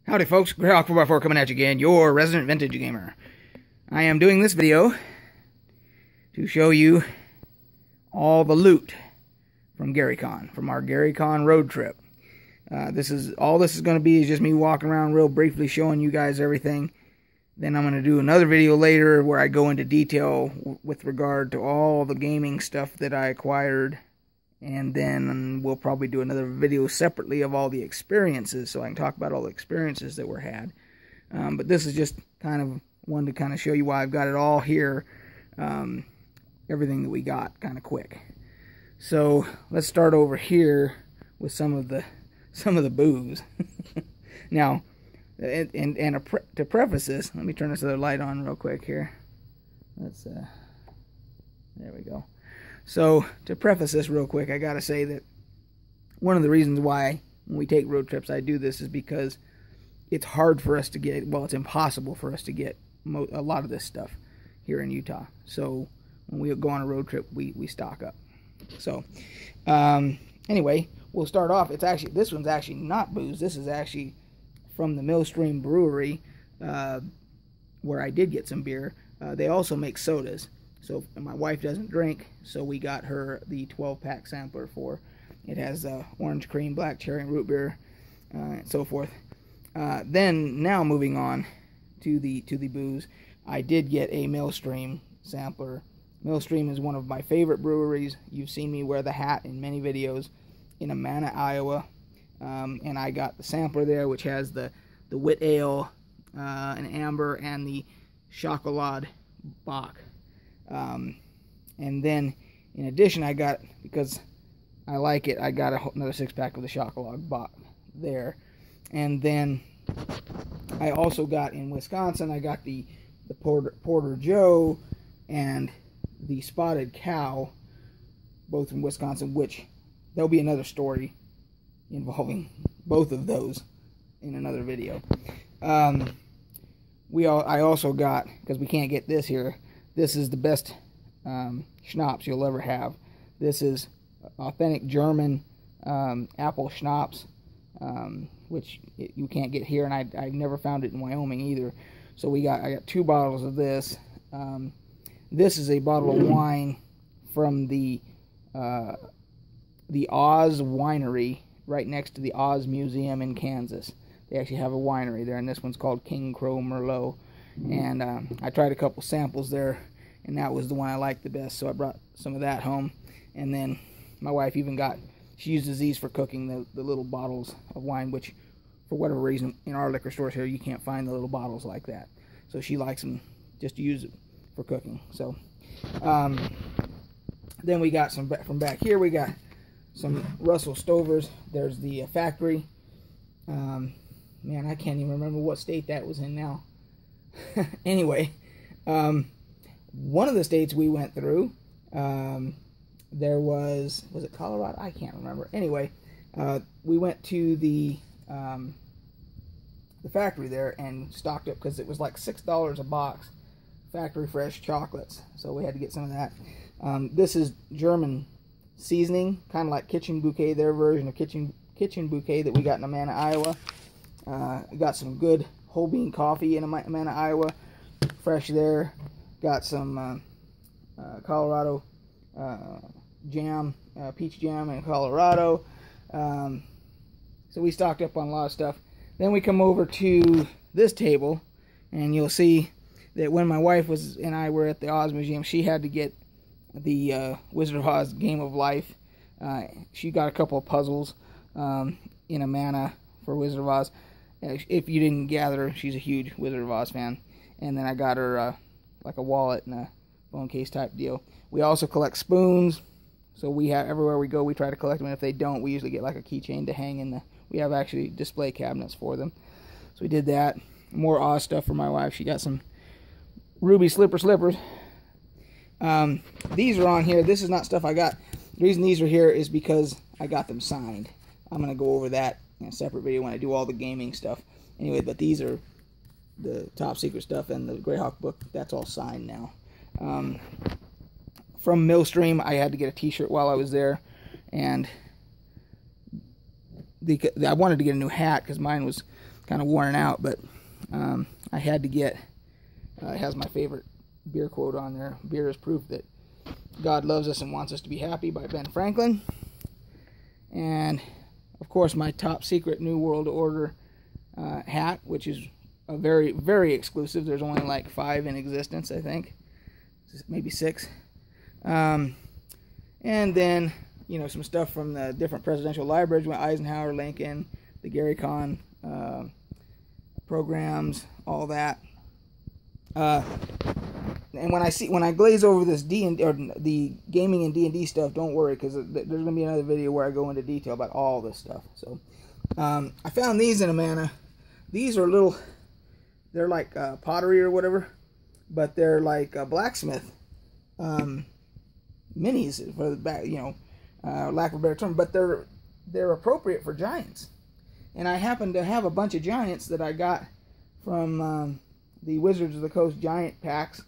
Howdy folks, GaryCon 4x4 coming at you again, your resident vintage gamer. I am doing this video to show you all the loot from GaryCon, from our GaryCon road trip. This is going to be is just me walking around real briefly showing you guys everything. Then I'm going to do another video later where I go into detail with regard to all the gaming stuff that I acquired. And then we'll probably do another video separately of all the experiences, so I can talk about all the experiences that were had. But this is just kind of one to kind of show you why I've got it all here, everything that we got, kind of quick. So let's start over here with some of the booze. Now, to preface this, let me turn this other light on real quick here. Let's there we go. So, to preface this real quick, I gotta say that one of the reasons why, when we take road trips, I do this is because it's hard for us to get, well, it's impossible for us to get a lot of this stuff here in Utah. So, when we go on a road trip, we stock up. So, anyway, we'll start off. This one's actually not booze. This is actually from the Millstream Brewery, where I did get some beer. They also make sodas. So my wife doesn't drink, so we got her the 12-pack sampler for. It has orange cream, black cherry, and root beer, and so forth. Then now moving on to the booze, I did get a Millstream sampler. Millstream is one of my favorite breweries. You've seen me wear the hat in many videos in Amana, Iowa, and I got the sampler there, which has the wit ale, an amber, and the chocolate bock. And then, in addition, I got, because I like it, I got another 6-pack of the chocolate bock there. And then, I also got, in Wisconsin, I got the Porter Joe and the Spotted Cow, both in Wisconsin, which there'll be another story involving both of those in another video. I also got, because we can't get this here, this is the best schnapps you'll ever have. This is authentic German apple schnapps, which you can't get here, and I've never found it in Wyoming either. So I got 2 bottles of this. This is a bottle of wine from the Oz Winery right next to the Oz Museum in Kansas. They actually have a winery there, and this one's called King Crow Merlot. And I tried a couple samples there, and that was the one I liked the best, so I brought some of that home. And then my wife even she uses these for cooking, the little bottles of wine, which for whatever reason in our liquor stores here you can't find the little bottles like that. So she likes them just to use it for cooking. So then we got some from back here. We got some Russell Stovers. There's the factory. Man, I can't even remember what state that was in now. Anyway, one of the states we went through, there was it Colorado? I can't remember. Anyway, we went to the factory there and stocked up because it was like $6 a box, factory fresh chocolates. So we had to get some of that. This is German seasoning, kind of like Kitchen Bouquet, their version of Kitchen Bouquet that we got in Amana, Iowa. We got some good whole bean coffee in Amana, Iowa, fresh there. Got some Colorado jam, peach jam in Colorado. So we stocked up on a lot of stuff. Then we come over to this table, and you'll see that when my wife and I were at the Oz Museum, she had to get the Wizard of Oz Game of Life. She got a couple of puzzles in Amana for Wizard of Oz. If you didn't gather, she's a huge Wizard of Oz fan. And then I got her like a wallet and a phone case type deal. We also collect spoons. So we have, everywhere we go, we try to collect them. And if they don't, we usually get like a keychain to hang in we have actually display cabinets for them. So we did that. More Oz stuff for my wife. She got some ruby slippers. These are on here. This is not stuff I got. The reason these are here is because I got them signed. I'm going to go over that in a separate video when I do all the gaming stuff. Anyway, but these are the top secret stuff, and the Greyhawk book, that's all signed now. From Millstream, I had to get a t-shirt while I was there, and I wanted to get a new hat because mine was kind of worn out, but I had to get, it has my favorite beer quote on there. Beer is proof that God loves us and wants us to be happy, by Ben Franklin. And of course my top secret New World Order hat, which is a very, very exclusive. There's only like 5 in existence, I think, maybe 6. And then, you know, some stuff from the different presidential libraries, Eisenhower, Lincoln, the GaryCon programs, all that. And when I glaze over this the gaming and D&D stuff, don't worry, because there's going to be another video where I go into detail about all this stuff. So I found these in Amana. These are little, they're like pottery or whatever, but they're like blacksmith minis, for the back, you know, lack of a better term, but they're appropriate for giants. And I happen to have a bunch of giants that I got from the Wizards of the Coast giant packs,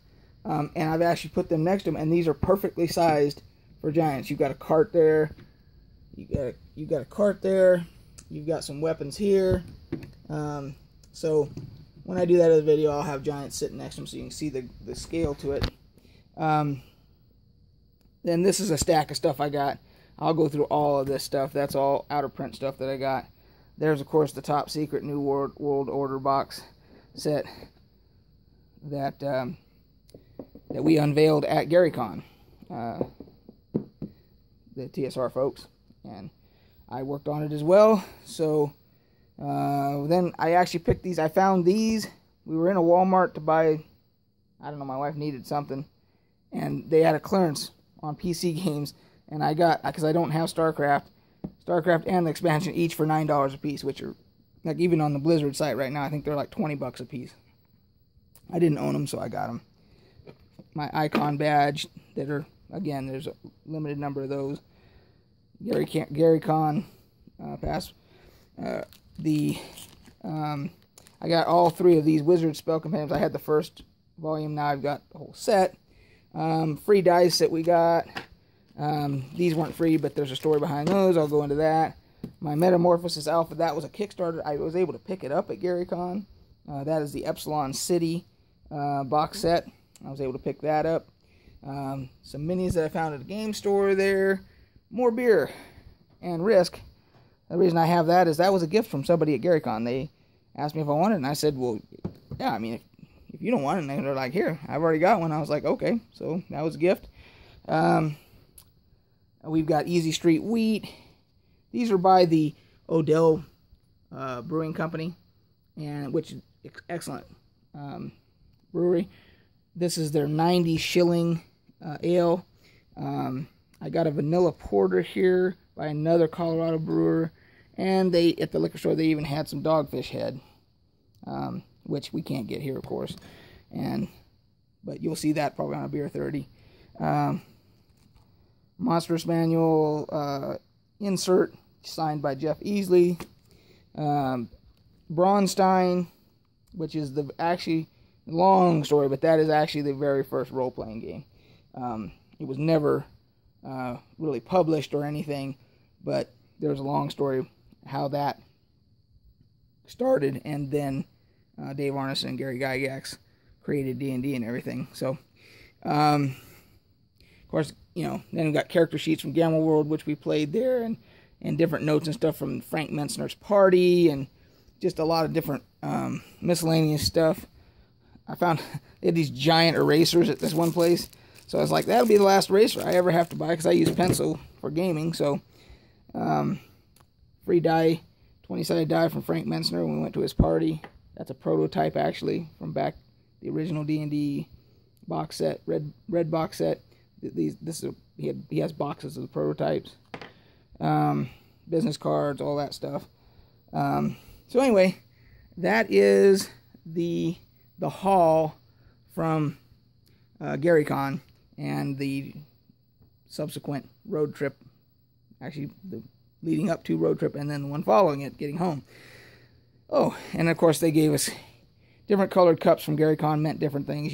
and I've actually put them next to them, and these are perfectly sized for giants. You've got a cart there, you got a cart there, you've got some weapons here. So when I do that other video, I'll have giants sitting next to them so you can see the scale to it. Then this is a stack of stuff I got. I'll go through all of this stuff. That's all out of print stuff that I got. There's, of course, the top secret New World Order box set that that we unveiled at GaryCon, the TSR folks, and I worked on it as well. So then I actually picked these. I found these. We were in a Walmart to buy, I don't know, my wife needed something, and they had a clearance on PC games, and I got, because I don't have StarCraft and the expansion each for $9 a piece, which are, like, even on the Blizzard site right now, I think they're like 20 bucks a piece. I didn't own them, so I got them. My icon badge that are, again, there's a limited number of those. GaryCon pass. I got all 3 of these Wizard spell companions. I had the first volume, now I've got the whole set. Free dice that we got. These weren't free, but there's a story behind those. I'll go into that. My Metamorphosis Alpha, that was a Kickstarter. I was able to pick it up at GaryCon. That is the Epsilon City box set. I was able to pick that up. Some minis that I found at a game store there. More beer and Risk. The reason I have that is that was a gift from somebody at GaryCon. They asked me if I wanted it, and I said, well, yeah, I mean, if you don't want it, and they're like, here, I've already got one. I was like, okay, so that was a gift. We've got Easy Street Wheat. These are by the Odell Brewing Company, and which is excellent brewery. This is their 90 shilling ale. I got a vanilla porter here by another Colorado brewer, and they, at the liquor store, they even had some Dogfish Head, which we can't get here, of course, but you'll see that probably on a Beer 30. Monstrous Manual insert signed by Jeff Easley. Braunstein, which is the actually long story, but that is actually the very first role-playing game. It was never really published or anything, but there's a long story how that started, and then Dave Arneson and Gary Gygax created D&D and everything. So, of course, you know, then we got character sheets from Gamma World, which we played there, and different notes and stuff from Frank Mentzner's party, and just a lot of different miscellaneous stuff. I found they had these giant erasers at this one place, so I was like, that'll be the last eraser I ever have to buy, because I use pencil for gaming. So, free die, 20-sided die from Frank Mentzner when we went to his party. That's a prototype, actually, from back the original D&D box set, red box set. He has boxes of the prototypes, business cards, all that stuff. So anyway, that is the haul from GaryCon and the subsequent road trip, actually the leading up to road trip, and then the one following it, getting home. Oh, and of course they gave us different colored cups from GaryCon, meant different things.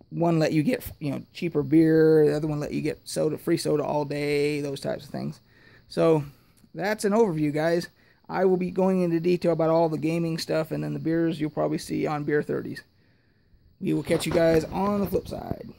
One let you get, you know, cheaper beer, the other one let you get soda, free soda all day, those types of things. So that's an overview, guys. I will be going into detail about all the gaming stuff, and then the beers you'll probably see on Beer 30s. We will catch you guys on the flip side.